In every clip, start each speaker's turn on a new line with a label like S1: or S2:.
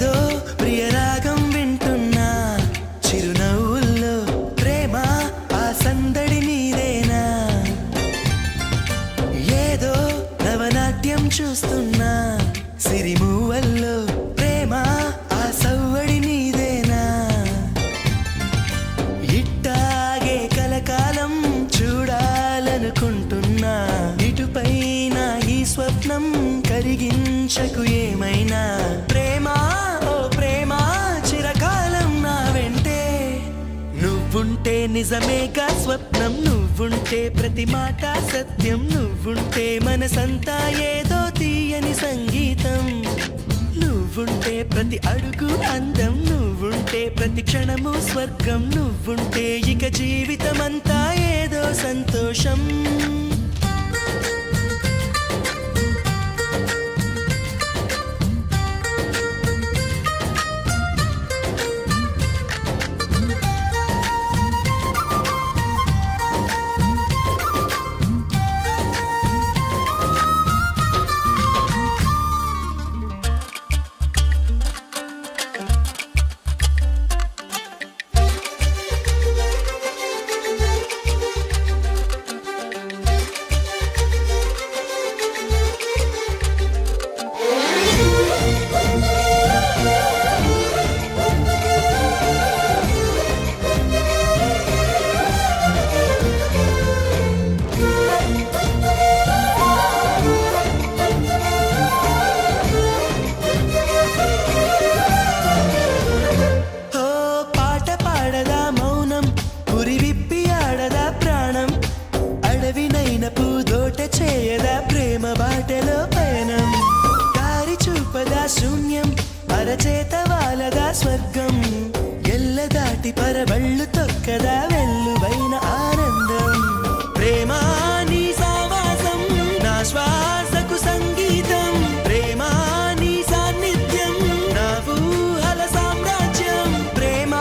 S1: ఏదో ప్రియరాగం వింటున్నా చిరునవ్వుల్లో ప్రేమ ఆ సందడి నీదేనా ఏదో నవనాట్యం చూస్తున్నా సిరిమూవల్లో ప్రేమ ఆ సవ్వడి నీదేనా ఇట్టాగే కలకాలం చూడాలనుకుంటున్నా ఇటుపైన ఈ స్వప్నం కరిగించకు ఏమైనా ప్రేమ ఓ ప్రేమ చిరకాలం నా వెంటే నువ్వుంటే నిజమేగా స్వప్నం నువ్వుంటే ప్రతి మాట సత్యం నువ్వుంటే మనసంతా ఏదో తీయని సంగీతం నువ్వుంటే ప్రతి అడుగు అందం నువ్వుంటే ప్రతి క్షణము స్వర్గం నువ్వుంటే ఇక జీవితమంతా ఏదో సంతోషం చేయదా ప్రేమ బాటలో పయనం దారి చూపదా శూన్యం అరచేత వాలదా స్వర్గం ఎల్ల దాటి పరబళ్ళు తొక్కదా వెల్లువైన ఆనందం ప్రేమ నీ సావాసం నా శ్వాసకు సంగీతం ప్రేమ నీ సాన్నిధ్యం నా ఊహల సామ్రాజ్యం ప్రేమ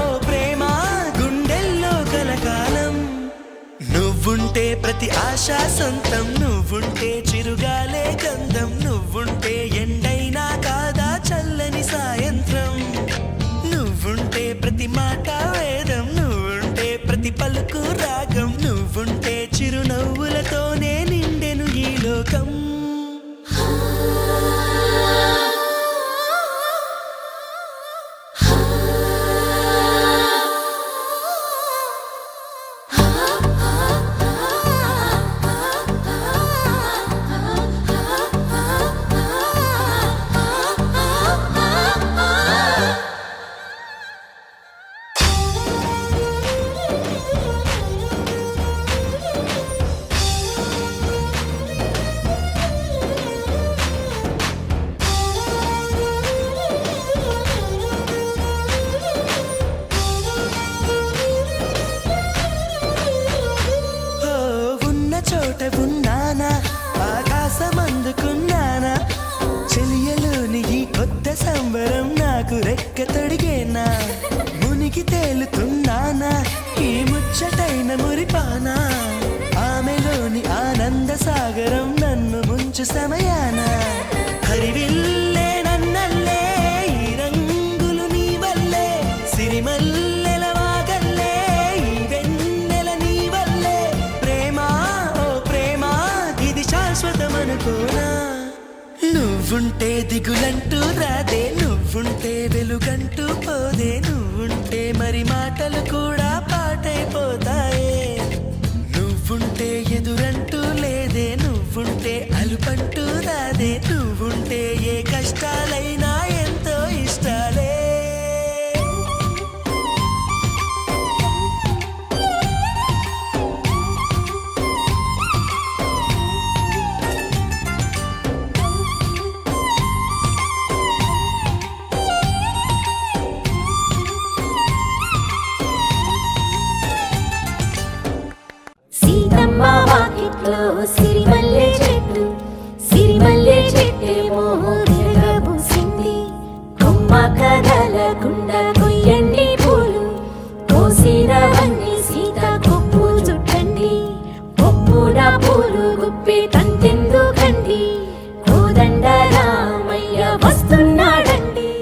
S1: ఓ ప్రేమ గుండెల్లో కలకాలం నువ్వుంటే ప్రతి ఆశ సొంతం నువ్వుంటే చిరుగాలే గంధం నువ్వుంటే ఎండైనా కాదా చల్లని సాయంత్రం నువ్వుంటే ప్రతి మాట వేదం నువ్వుంటే ప్రతి పలుకు రాగం నువ్వుంటే చిరునవ్వులతోనే నిండెను ఈ లోకం ఉన్నానా ఆకాశమందుకున్నానా చెలియలోని ఈ కొత్త సంబరం నాకు రెక్క తొడిగేనా మునిగి తేలుతున్నానా ఈ ముచ్చటైన మురిపానా ఆమెలోని ఆనంద సాగరం నన్ను ముంచు సమయాన హరివిల్లే నన్నల్లే ఈ రంగులు నీ వల్లే సిరిమల్లెల వాగల్లే ఈ వెన్నెల నీ వల్లే ప్రేమ ఓ ప్రేమ ఇది శాశ్వతమనుకోనా నువ్వుంటే దిగులంటూ రాదే నువ్వుంటే వెలుగంటూ పోదే నువ్వుంటే మరి మాటలు కూడా పాటైపోతాయే నువ్వుంటే ఎదురంటూ లేదే నువ్వుంటే అలుపంటూ రాదే నువ్వుంటే ఏ కష్టాలైనా ఎంతో ఇష్టాలే
S2: సిరిమల్లె చెట్టే మోహ పూసింది కొమ్మ కదలకుండా